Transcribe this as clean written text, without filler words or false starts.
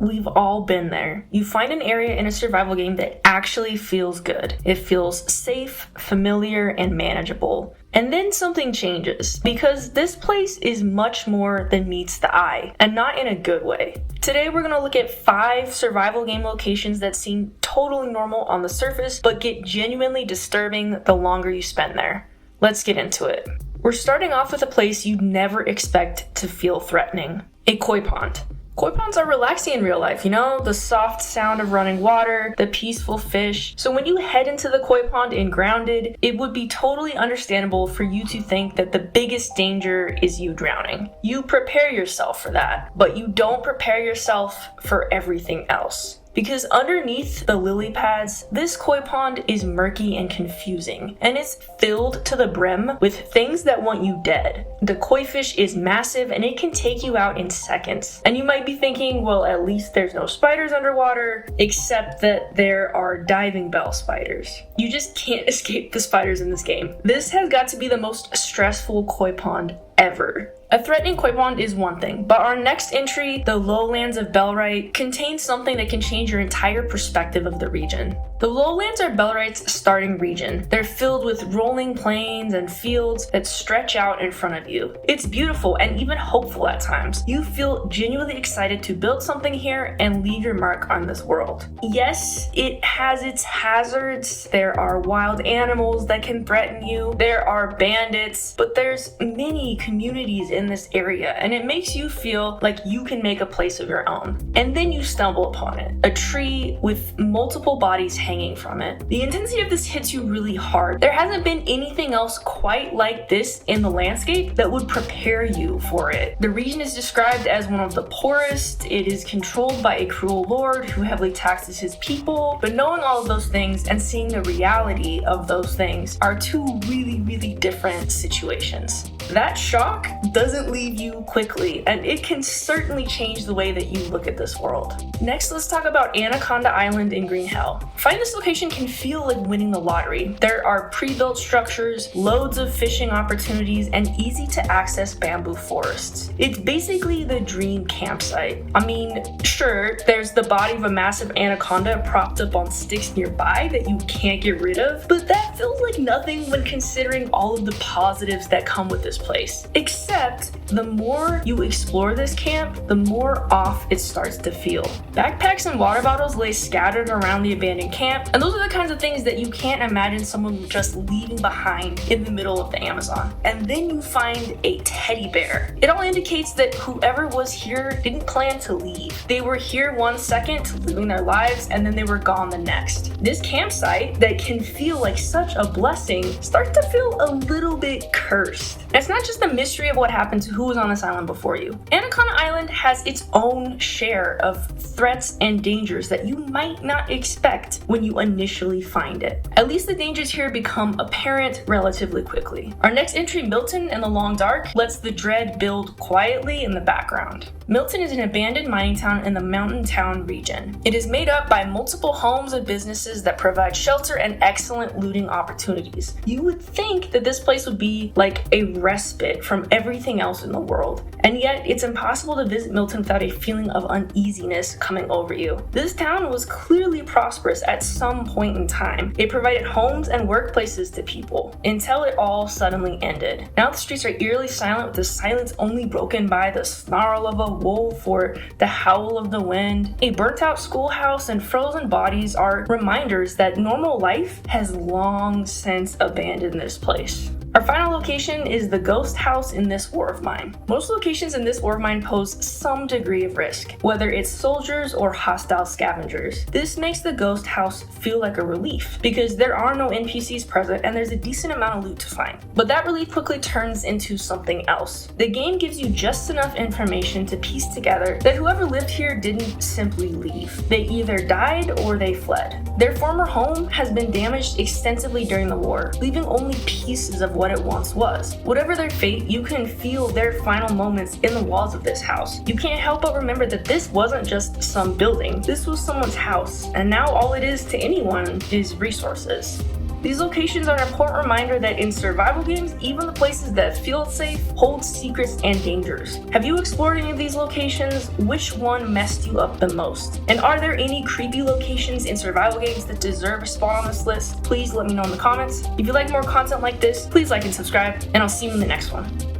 We've all been there. You find an area in a survival game that actually feels good. It feels safe, familiar, and manageable. And then something changes, because this place is much more than meets the eye, and not in a good way. Today we're going to look at 5 survival game locations that seem totally normal on the surface, but get genuinely disturbing the longer you spend there. Let's get into it. We're starting off with a place you'd never expect to feel threatening: a koi pond. Koi ponds are relaxing in real life, the soft sound of running water, the peaceful fish. So when you head into the koi pond in Grounded, it would be totally understandable for you to think that the biggest danger is you drowning. You prepare yourself for that, but you don't prepare yourself for everything else. Because underneath the lily pads, this koi pond is murky and confusing, and it's filled to the brim with things that want you dead. The koi fish is massive and it can take you out in seconds. And you might be thinking, well, at least there's no spiders underwater, except that there are diving bell spiders. You just can't escape the spiders in this game. This has got to be the most stressful koi pond ever. A threatening koi pond is one thing, but our next entry, the Lowlands of Bellwright, contains something that can change your entire perspective of the region. The Lowlands are Bellwright's starting region. They're filled with rolling plains and fields that stretch out in front of you. It's beautiful and even hopeful at times. You feel genuinely excited to build something here and leave your mark on this world. Yes, it has its hazards. There are wild animals that can threaten you. There are bandits, but there's many communities in this area, and it makes you feel like you can make a place of your own. And then you stumble upon it, a tree with multiple bodies hanging from it. The intensity of this hits you really hard. There hasn't been anything else quite like this in the landscape that would prepare you for it. The region is described as one of the poorest. It is controlled by a cruel lord who heavily taxes his people, but knowing all of those things and seeing the reality of those things are two really different situations. That shock doesn't leave you quickly, and it can certainly change the way that you look at this world. Next, let's talk about Anaconda Island in Green Hell. Finding this location can feel like winning the lottery. There are pre-built structures, loads of fishing opportunities, and easy to access bamboo forests. It's basically the dream campsite. I mean, sure, there's the body of a massive anaconda propped up on sticks nearby that you can't get rid of, but that feels like nothing when considering all of the positives that come with this place. Except, the more you explore this camp, the more off it starts to feel. Backpacks and water bottles lay scattered around the abandoned camp, and those are the kinds of things that you can't imagine someone just leaving behind in the middle of the Amazon. And then you find a teddy bear. It all indicates that whoever was here didn't plan to leave. They were here 1 second, living their lives, and then they were gone the next. This campsite that can feel like such a blessing starts to feel a little bit cursed. And it's not just the mystery of what happened to who was on this island before you. Anaconda Island has its own share of threats and dangers that you might not expect when you initially find it. At least the dangers here become apparent relatively quickly. Our next entry, Milton in the Long Dark, lets the dread build quietly in the background. Milton is an abandoned mining town in the Mountain Town region. It is made up by multiple homes and businesses that provide shelter and excellent looting opportunities. You would think that this place would be like a respite from everything else in the world, and yet it's impossible to visit Milton without a feeling of uneasiness coming over you. This town was clearly prosperous at some point in time. It provided homes and workplaces to people, until it all suddenly ended. Now the streets are eerily silent, with the silence only broken by the snarl of a wolf or the howl of the wind. A burnt out schoolhouse and frozen bodies are reminders that normal life has long since abandoned this place. Our final location is the ghost house in this war of mine. Most locations in this war of mine pose some degree of risk, whether it's soldiers or hostile scavengers. This makes the ghost house feel like a relief, because there are no NPCs present and there's a decent amount of loot to find. But that relief quickly turns into something else. The game gives you just enough information to piece together that whoever lived here didn't simply leave. They either died or they fled. Their former home has been damaged extensively during the war, leaving only pieces of what it once was. Whatever their fate, you can feel their final moments in the walls of this house. You can't help but remember that this wasn't just some building. This was someone's house, and now all it is to anyone is resources. These locations are an important reminder that in survival games, even the places that feel safe hold secrets and dangers. Have you explored any of these locations? Which one messed you up the most? And are there any creepy locations in survival games that deserve a spot on this list? Please let me know in the comments. If you like more content like this, please like and subscribe, and I'll see you in the next one.